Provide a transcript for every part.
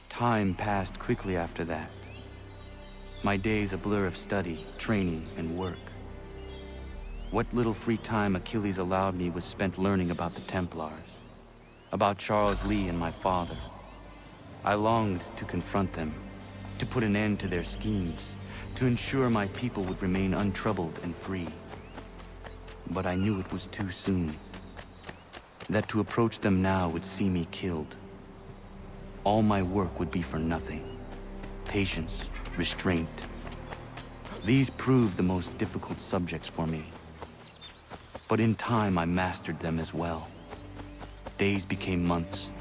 Time passed quickly after that. My days a blur of study, training, and work. What little free time Achilles allowed me was spent learning about the Templars, about Charles Lee and my father. I longed to confront them, to put an end to their schemes, to ensure my people would remain untroubled and free. But I knew it was too soon, that to approach them now would see me killed. All my work would be for nothing. Patience, restraint. These proved the most difficult subjects for me. But in time, I mastered them as well. Days became months,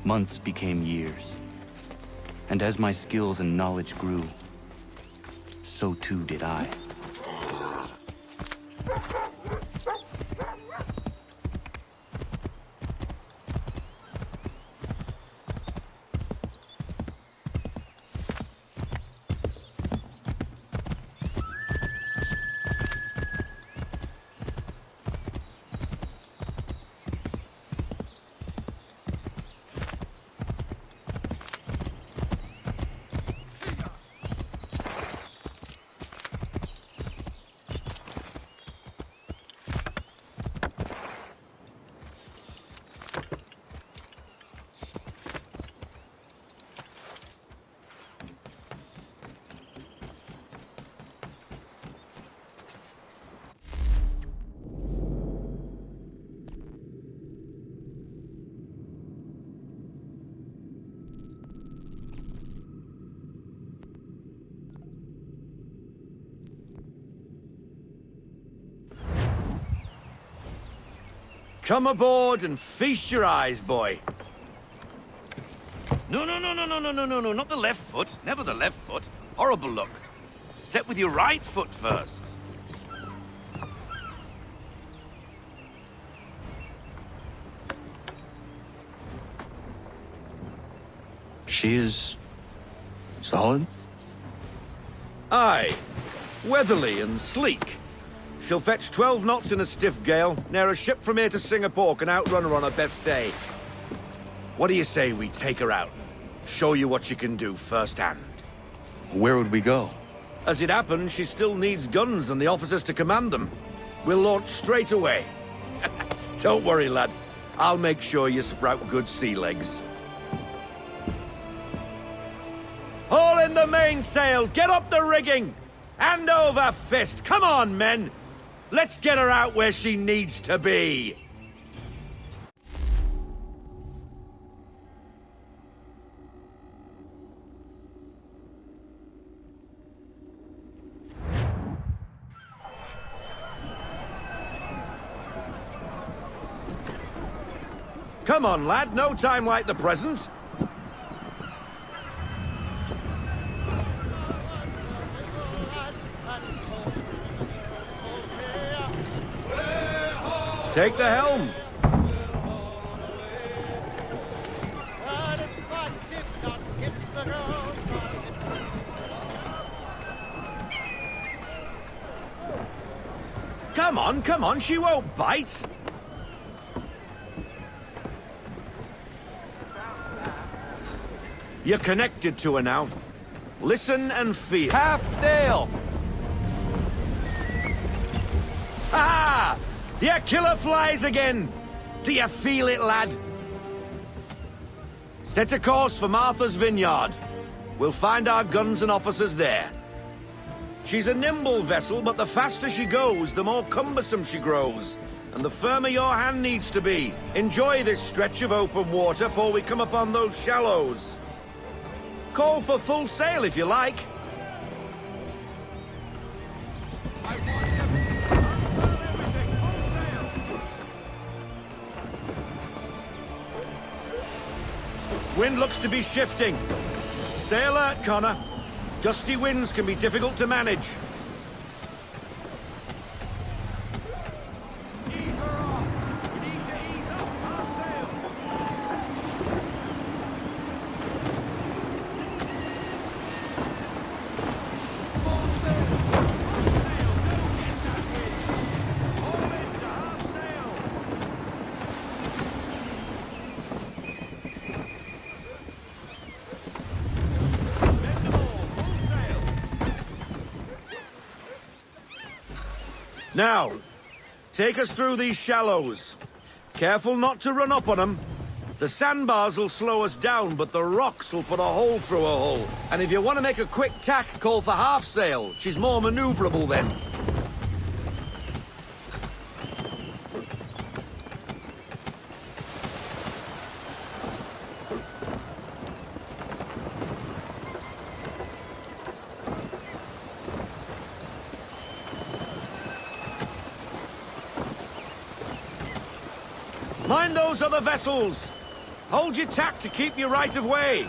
months became years. And as my skills and knowledge grew, so too did I. Come aboard and feast your eyes, boy. No, not the left foot. Never the left foot. Horrible look. Step with your right foot first. She is solid? Aye. Weatherly and sleek. She'll fetch 12 knots in a stiff gale, ne'er a ship from here to Singapore can outrun her on her best day. What do you say we take her out? Show you what she can do firsthand. Where would we go? As it happens, she still needs guns and the officers to command them. We'll launch straight away. Don't worry, lad. I'll make sure you sprout good sea legs. Haul in the mainsail! Get up the rigging! Hand over fist! Come on, men! Let's get her out where she needs to be! Come on, lad. No time like the present. Take the helm. Come on, she won't bite. You're connected to her now. Listen and feel. Half sail! Ha! Your killer flies again! Do you feel it, lad? Set a course for Martha's Vineyard. We'll find our guns and officers there. She's a nimble vessel, but the faster she goes, the more cumbersome she grows. And the firmer your hand needs to be. Enjoy this stretch of open water before we come upon those shallows. Call for full sail if you like. Wind looks to be shifting. Stay alert, Connor. Gusty winds can be difficult to manage. Ease her off. We need to ease off our sail. Now, take us through these shallows. Careful not to run up on them. The sandbars will slow us down, but the rocks will put a hole through a hull. And if you want to make a quick tack, call for half sail. She's more maneuverable then. Mind those other vessels! Hold your tack to keep your right of way!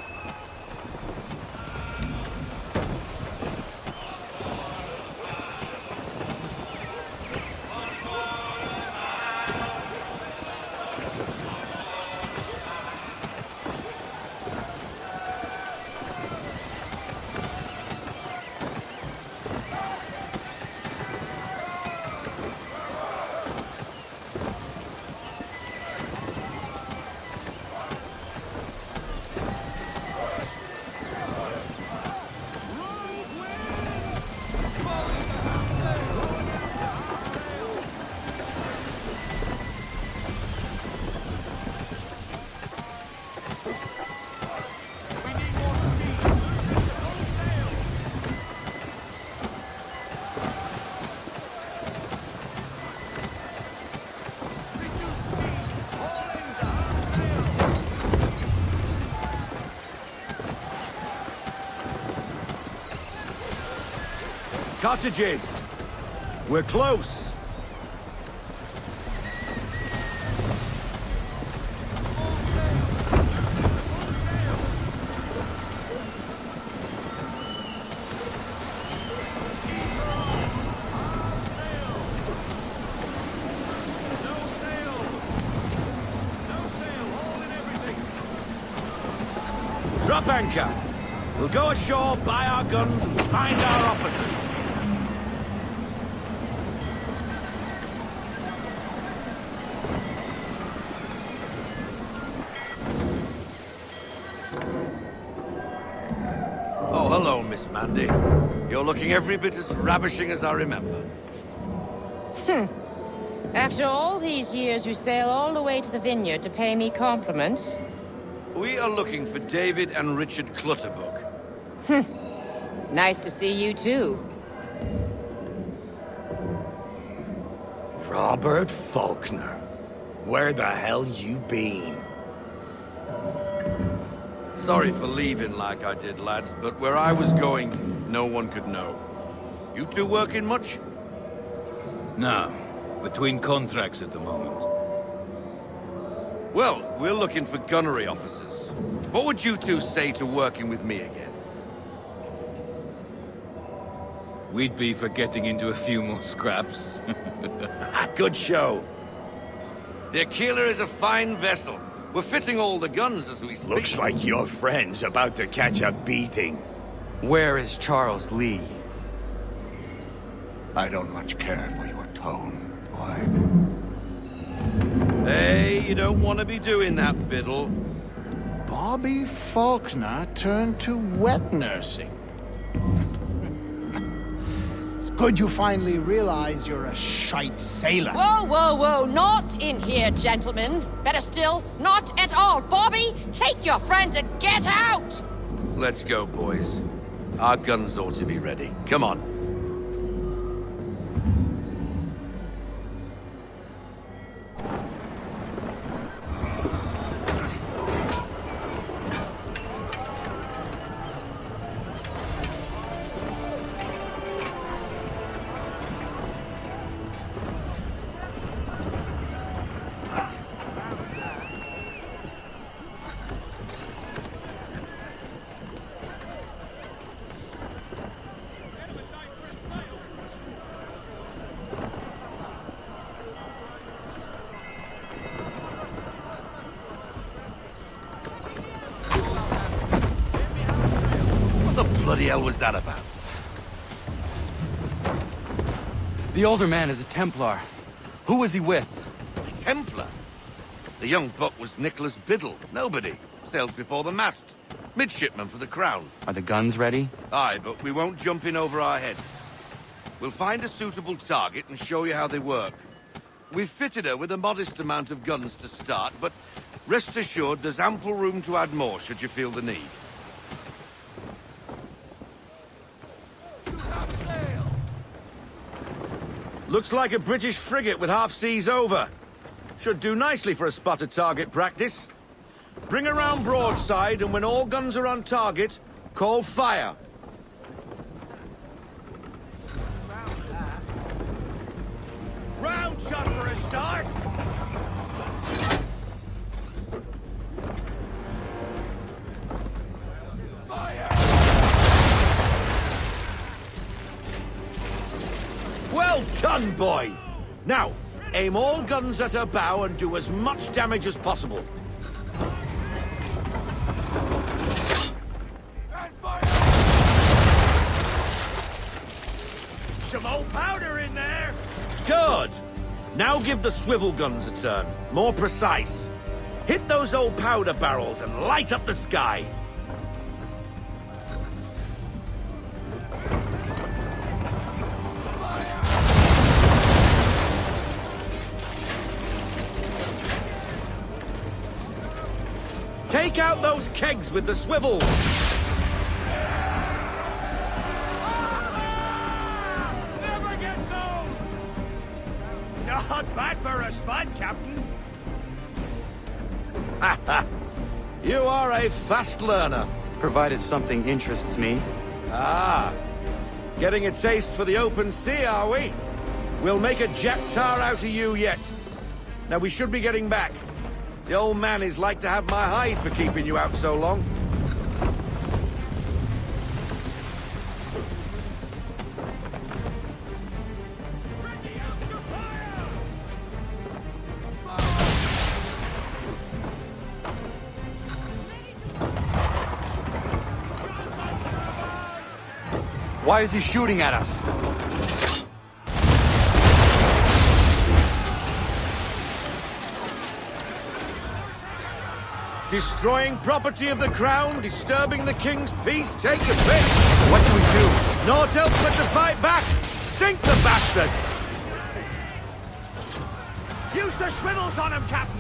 Cottages! We're close! Drop anchor! We'll go ashore, buy our guns, and find our officers. Oh, hello, Miss Mandy. You're looking every bit as ravishing as I remember. After all these years, you sail all the way to the vineyard to pay me compliments? We are looking for David and Richard Clutterbuck. Nice to see you, too. Robert Faulkner. Where the hell you been? Sorry for leaving like I did, lads, but where I was going, no one could know. You two working much? No. Between contracts at the moment. Well, we're looking for gunnery officers. What would you two say to working with me again? We'd be for getting into a few more scraps. Good show. The Aquila is a fine vessel. We're fitting all the guns as we speak. Looks like your friend's about to catch a beating. Where is Charles Lee? I don't much care for your tone, boy. Hey, you don't want to be doing that, Biddle. Bobby Faulkner turned to wet nursing. It's good you finally realize you're a shite sailor. Whoa, whoa, whoa, not in here, gentlemen. Better still, not at all. Bobby, take your friends and get out! Let's go, boys. Our guns ought to be ready. Come on. What the hell was that about? The older man is a Templar. Who was he with? Templar? The young buck was Nicholas Biddle. Nobody. Sails before the mast. Midshipman for the Crown. Are the guns ready? Aye, but we won't jump in over our heads. We'll find a suitable target and show you how they work. We've fitted her with a modest amount of guns to start, but rest assured there's ample room to add more should you feel the need. Looks like a British frigate with half seas over. Should do nicely for a spotted target practice. Bring her round broadside, and when all guns are on target, call fire. Round shot for a start. Well done, boy! Now, aim all guns at her bow and do as much damage as possible. Some old powder in there. Good! Now give the swivel guns a turn. More precise. Hit those old powder barrels and light up the sky. Take out those kegs with the swivels! Never gets old. Not bad for a spud, Captain. You are a fast learner. Provided something interests me. Ah, getting a taste for the open sea, are we? We'll make a jack tar out of you yet. Now we should be getting back. The old man is like to have my hide for keeping you out so long. Why is he shooting at us? Destroying property of the crown, disturbing the king's peace, take your pick. What do we do? Naught else but to fight back. Sink the bastard! Use the swivels on him, Captain.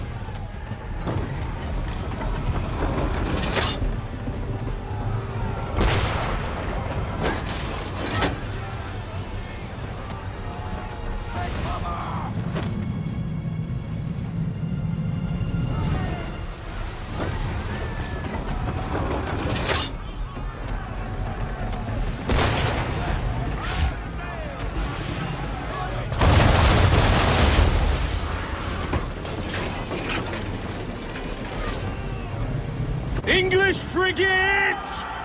English frigate!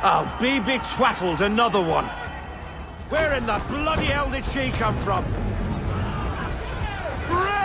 I'll be betwattled, another one. Where in the bloody hell did she come from? Brace!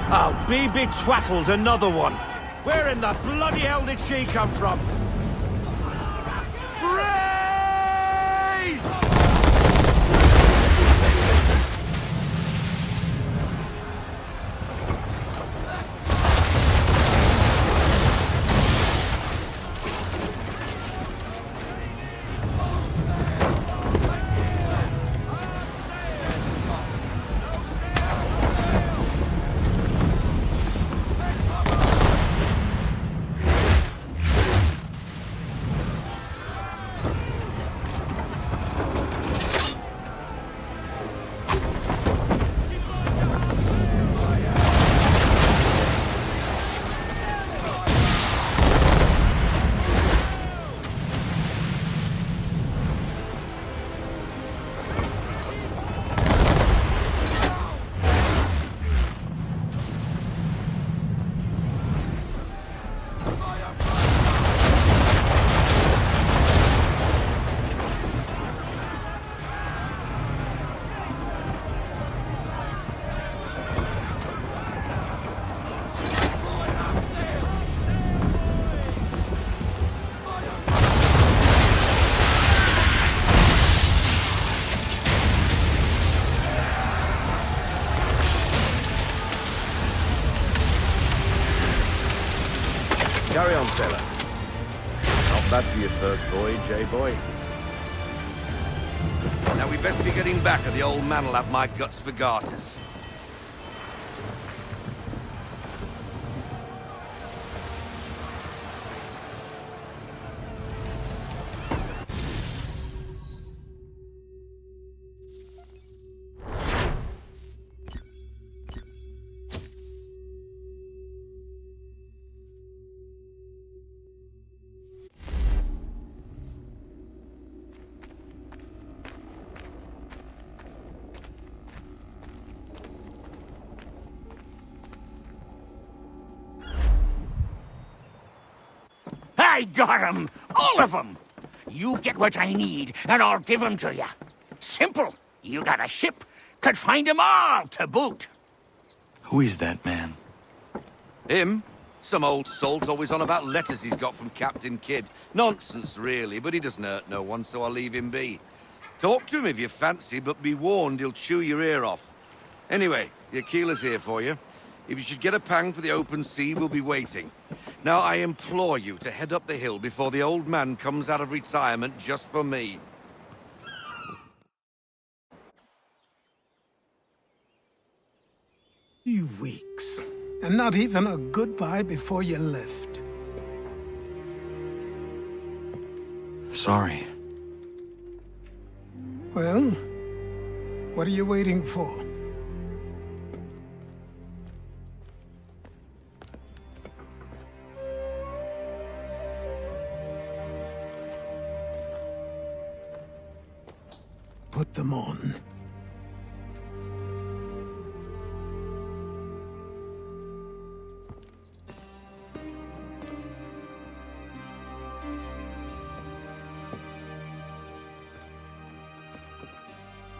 I'll be betwattled, another one. Where in the bloody hell did she come from? Race! Carry on, sailor. Not bad for your first voyage, eh, boy? Now we best be getting back, or the old man'll have my guts for garters. I got 'em! All of 'em! You get what I need, and I'll give 'em to you. Simple. You got a ship, could find 'em all to boot. Who is that man? Him? Some old salt always on about letters he's got from Captain Kidd. Nonsense, really, but he doesn't hurt no one, so I'll leave him be. Talk to him if you fancy, but be warned he'll chew your ear off. Anyway, your keeler's here for you. If you should get a pang for the open sea, we'll be waiting. Now, I implore you to head up the hill before the old man comes out of retirement just for me. 2 weeks, and not even a goodbye before you left. Sorry. Well, what are you waiting for? Put them on.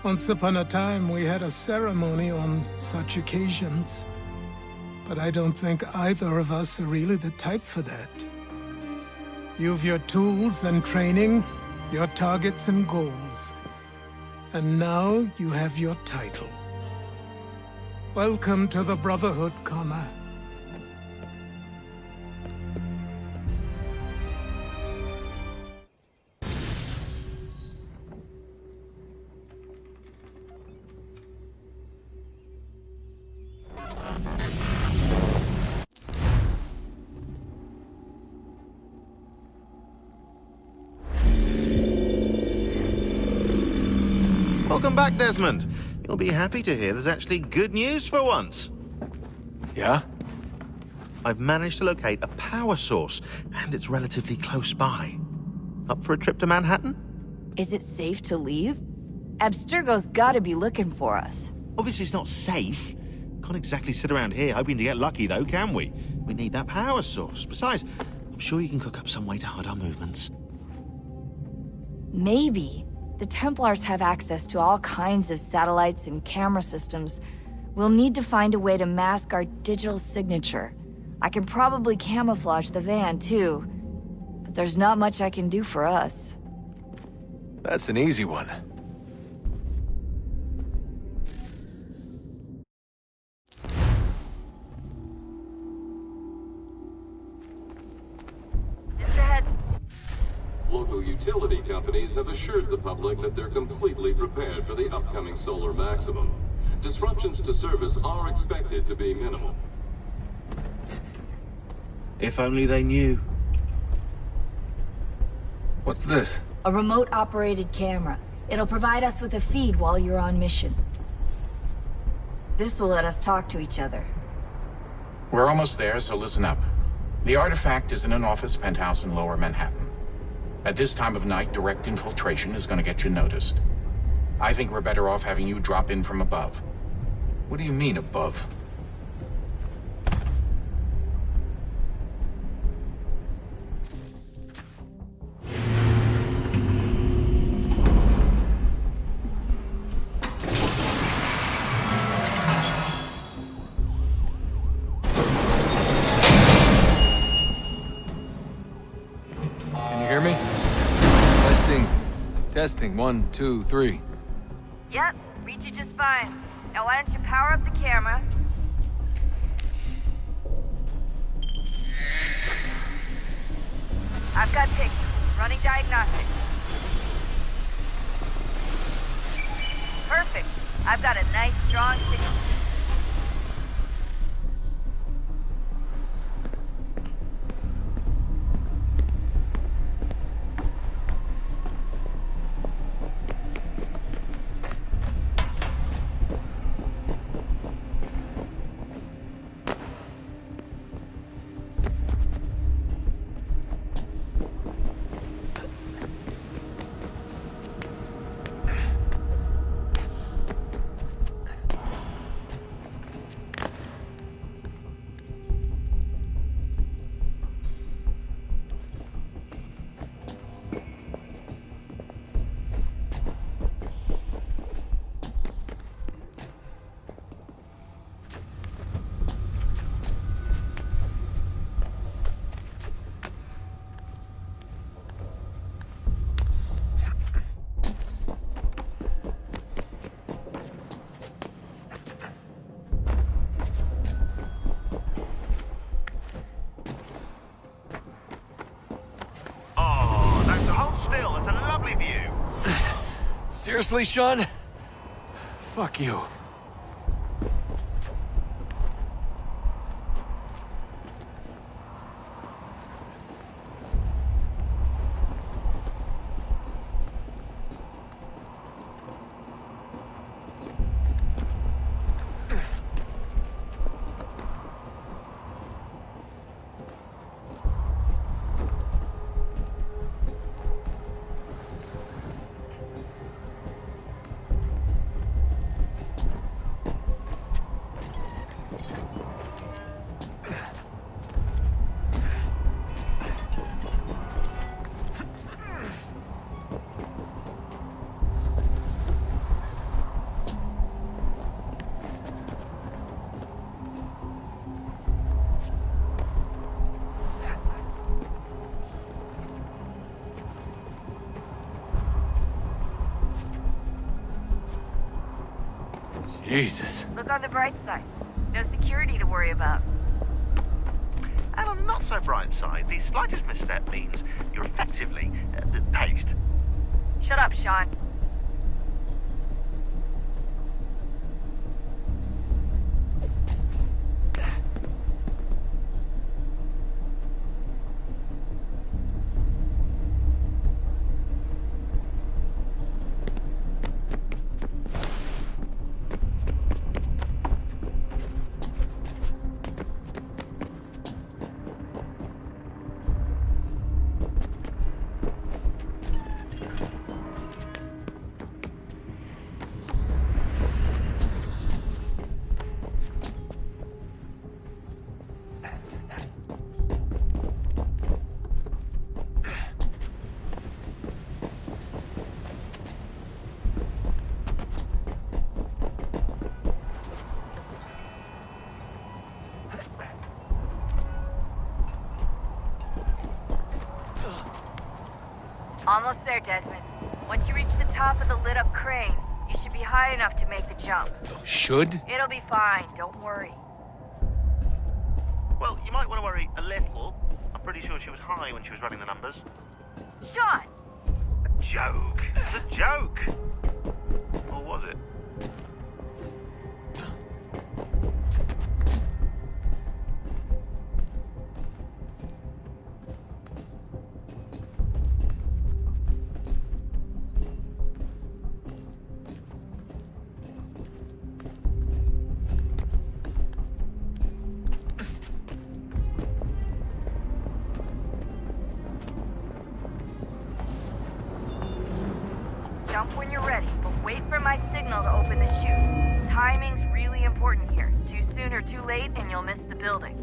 Once upon a time, we had a ceremony on such occasions. But I don't think either of us are really the type for that. You've your tools and training, your targets and goals. And now you have your title. Welcome to the Brotherhood, Connor. Welcome back, Desmond. You'll be happy to hear there's actually good news for once. Yeah? I've managed to locate a power source, and it's relatively close by. Up for a trip to Manhattan? Is it safe to leave? Abstergo's gotta be looking for us. Obviously it's not safe. Can't exactly sit around here hoping to get lucky, though, can we? We need that power source. Besides, I'm sure you can cook up some way to hide our movements. Maybe. The Templars have access to all kinds of satellites and camera systems. We'll need to find a way to mask our digital signature. I can probably camouflage the van, too. But there's not much I can do for us. That's an easy one. Local utility companies have assured the public that they're completely prepared for the upcoming solar maximum. Disruptions to service are expected to be minimal. If only they knew. What's this? A remote-operated camera. It'll provide us with a feed while you're on mission. This will let us talk to each other. We're almost there, so listen up. The artifact is in an office penthouse in Lower Manhattan. At this time of night, direct infiltration is going to get you noticed. I think we're better off having you drop in from above. What do you mean, above? Can you hear me? Testing, 1, 2, 3. Yep, reach you just fine. Now why don't you power up the camera? I've got pictures. Running diagnostics. Perfect. I've got a nice, strong signal. Seriously, Sean? Fuck you. Jesus. Look on the bright side. No security to worry about. And on the not so bright side, the slightest misstep means you're effectively paced. Shut up, Sean. Almost there, Desmond. Once you reach the top of the lit-up crane, you should be high enough to make the jump. Should? It'll be fine, don't worry. Well, you might want to worry a little. I'm pretty sure she was high when she was running the numbers. Sean! A joke. It's a joke. Or was it? Jump when you're ready, but wait for my signal to open the chute. Timing's really important here. Too soon or too late, and you'll miss the building.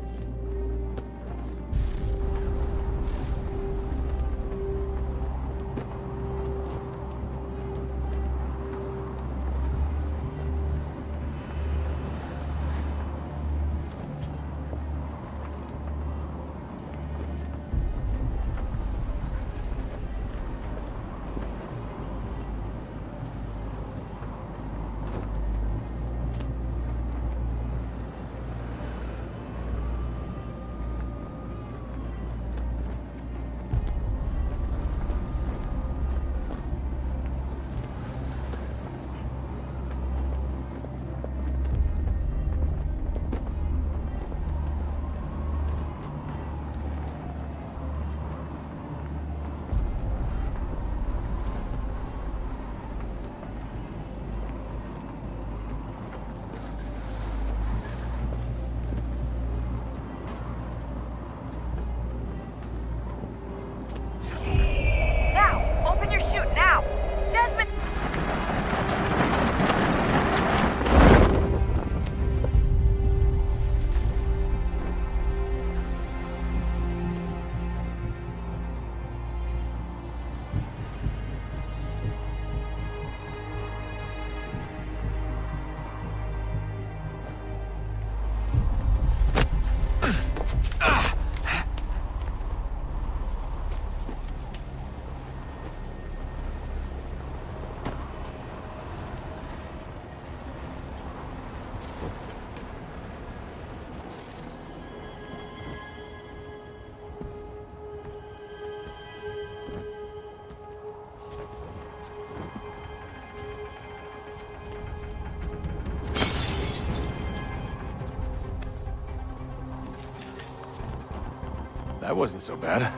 That wasn't so bad.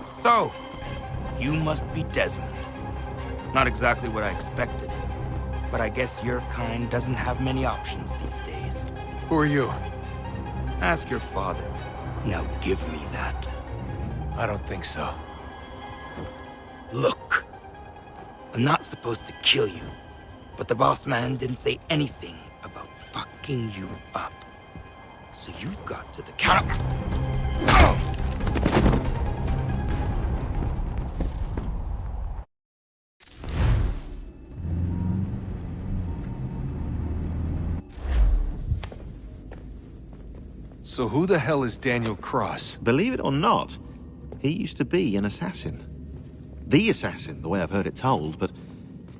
So, you must be Desmond. Not exactly what I expected, but I guess your kind doesn't have many options these days. Who are you? Ask your father. Now give me that. I don't think so. Look, I'm not supposed to kill you, but the boss man didn't say anything about fucking you up. So you've got to the count of... Oh! So who the hell is Daniel Cross? Believe it or not, he used to be an assassin. The assassin, the way I've heard it told, but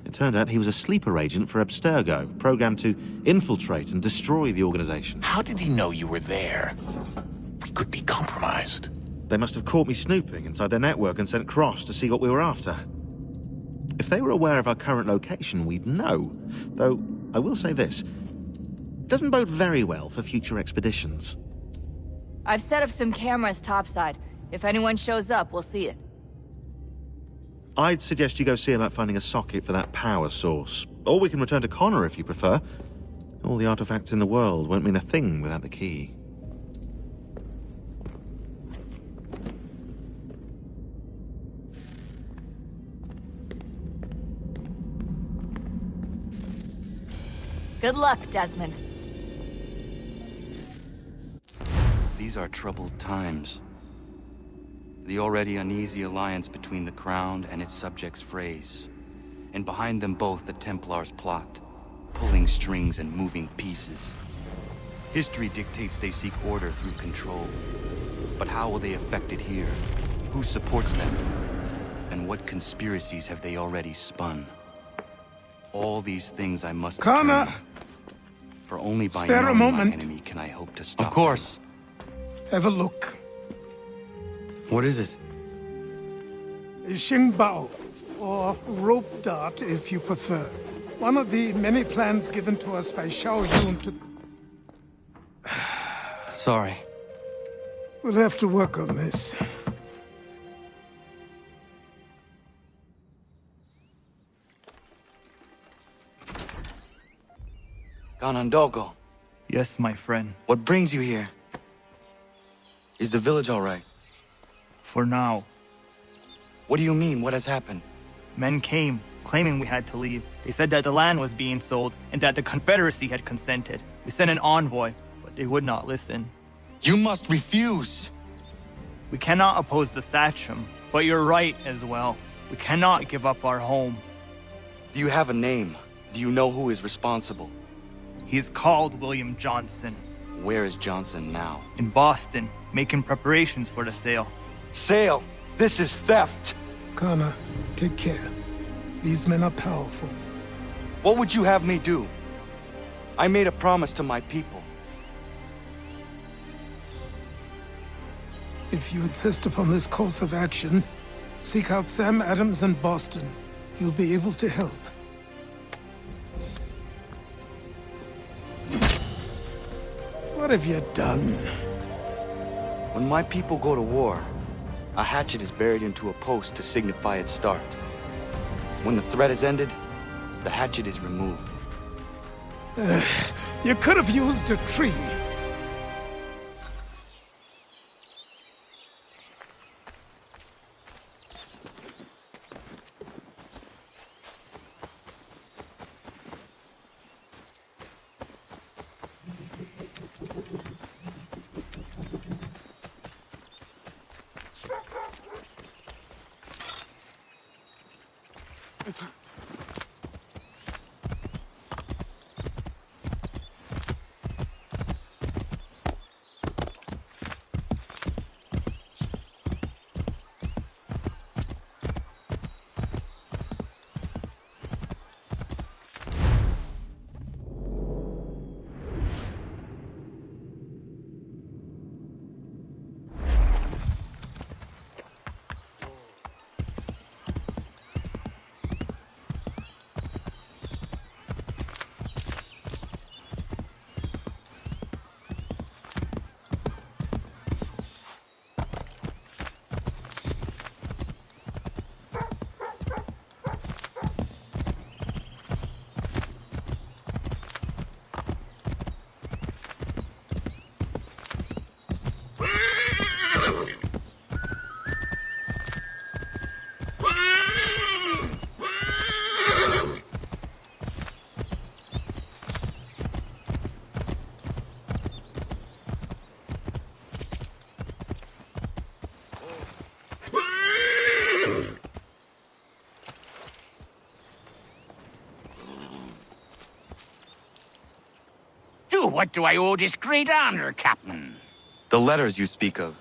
it turned out he was a sleeper agent for Abstergo, programmed to infiltrate and destroy the organization. How did he know you were there? We could be compromised. They must have caught me snooping inside their network and sent Cross to see what we were after. If they were aware of our current location, we'd know. Though, I will say this, doesn't bode very well for future expeditions. I've set up some cameras topside. If anyone shows up, we'll see it. I'd suggest you go see about finding a socket for that power source. Or we can return to Connor if you prefer. All the artifacts in the world won't mean a thing without the key. Good luck, Desmond. These are troubled times. The already uneasy alliance between the Crown and its subjects frays. And behind them both the Templars plot, pulling strings and moving pieces. History dictates they seek order through control. But how will they affect it here? Who supports them? And what conspiracies have they already spun? All these things I must Connor! determine. For only by Spare a knowing my moment. enemy can I hope to stop Of course. Have a look. What is it? A Xingbao, or rope dart if you prefer. One of the many plans given to us by Xiao Yun to... Sorry. We'll have to work on this. Ganondogo, Yes, my friend. what brings you here? Is the village all right? For now. What do you mean? What has happened? Men came, claiming we had to leave. They said that the land was being sold, and that the Confederacy had consented. We sent an envoy, but they would not listen. You must refuse! We cannot oppose the Sachem, but you're right as well. We cannot give up our home. Do you have a name? Do you know who is responsible? He is called William Johnson. Where is Johnson now? In Boston, making preparations for the sale. Sale! This is theft! Connor, take care. These men are powerful. What would you have me do? I made a promise to my people. If you insist upon this course of action, seek out Sam Adams in Boston. He'll be able to help. What have you done? When my people go to war, a hatchet is buried into a post to signify its start. When the threat is ended, the hatchet is removed. You could have used a tree. To what do I owe this great honor, Captain? The letters you speak of.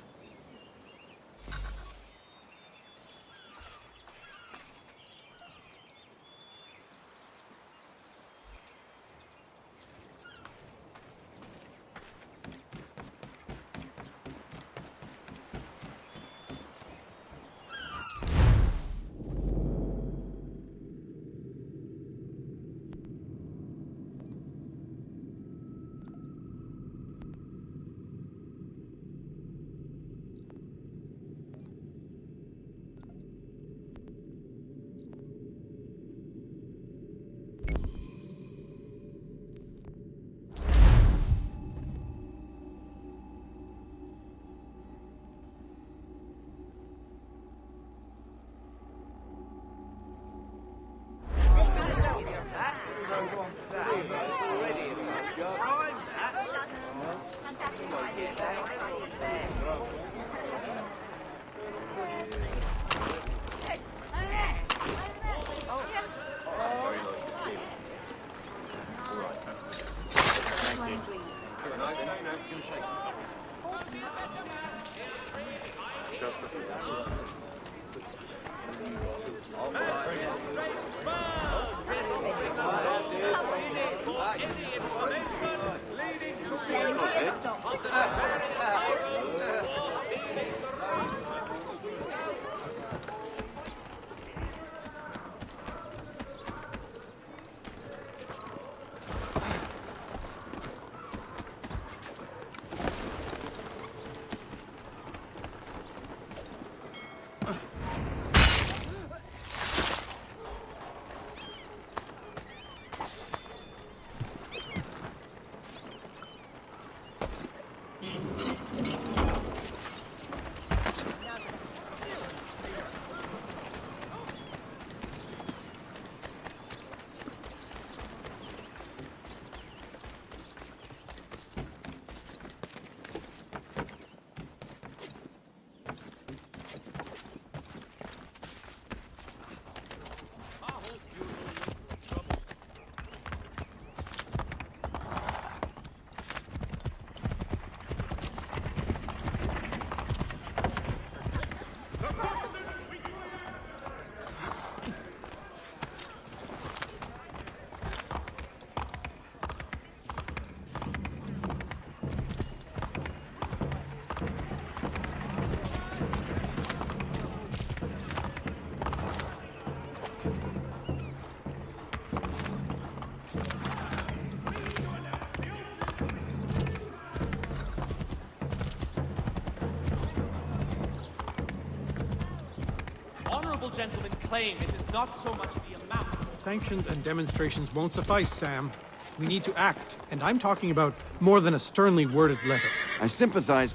Gentlemen claim it is not so much the amount. Sanctions and demonstrations won't suffice, Sam. We need to act, and I'm talking about more than a sternly worded letter. I sympathize.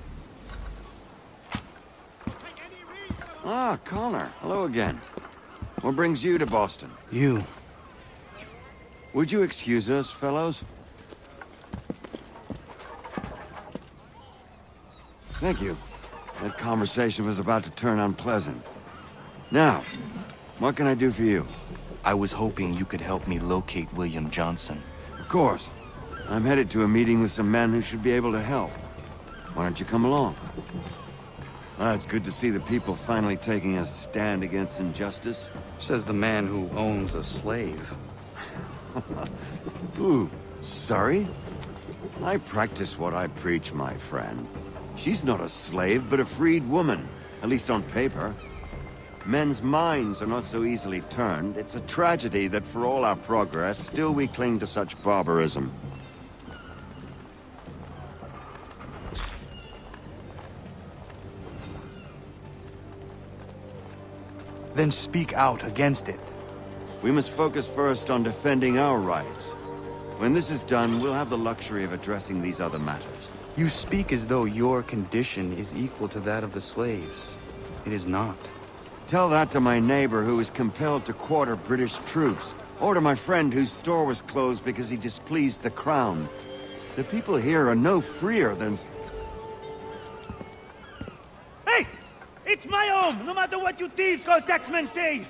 Ah, Connor. Hello again. What brings you to Boston? You. Would you excuse us, fellows? Thank you. That conversation was about to turn unpleasant. Now, what can I do for you? I was hoping you could help me locate William Johnson. Of course. I'm headed to a meeting with some men who should be able to help. Why don't you come along? It's good to see the people finally taking a stand against injustice. Says the man who owns a slave. Ooh, sorry? I practice what I preach, my friend. She's not a slave, but a freed woman, at least on paper. Men's minds are not so easily turned. It's a tragedy that for all our progress, still we cling to such barbarism. Then speak out against it. We must focus first on defending our rights. When this is done, we'll have the luxury of addressing these other matters. You speak as though your condition is equal to that of the slaves. It is not. Tell that to my neighbor who was compelled to quarter British troops, or to my friend whose store was closed because he displeased the crown. The people here are no freer than... Hey! It's my home, no matter what you thieves called taxmen say!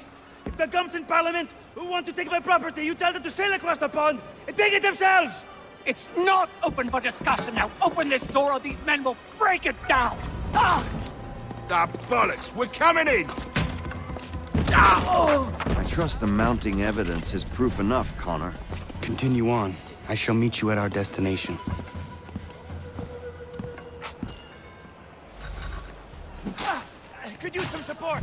If the gums in Parliament who want to take my property, you tell them to sail across the pond and take it themselves! It's not open for discussion now. Open this door or these men will break it down. Ah! Ah, bollocks! We're coming in! I trust the mounting evidence is proof enough, Connor. Continue on. I shall meet you at our destination. I could use some support!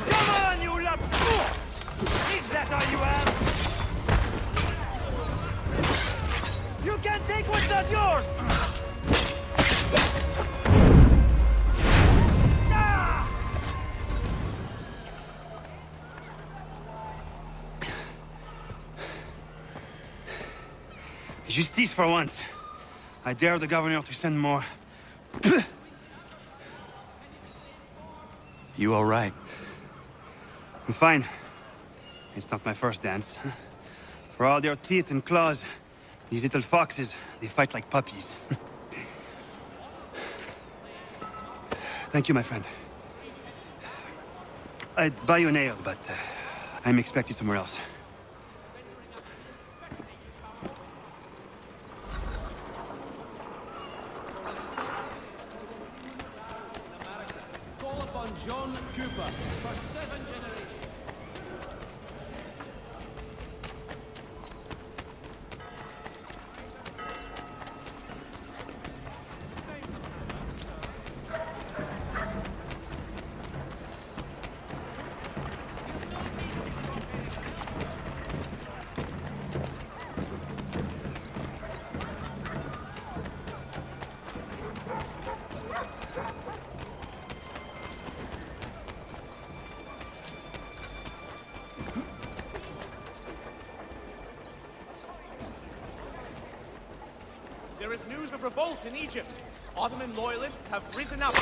Come on, you lot! Is that all you have? You can't take what's not yours! Justice for once. I dare the governor to send more. You all right? I'm fine. It's not my first dance. For all their teeth and claws, these little foxes, they fight like puppies. Thank you, my friend. I'd buy you an ale, but I'm expecting somewhere else. there is news of revolt in Egypt. Ottoman loyalists have risen up.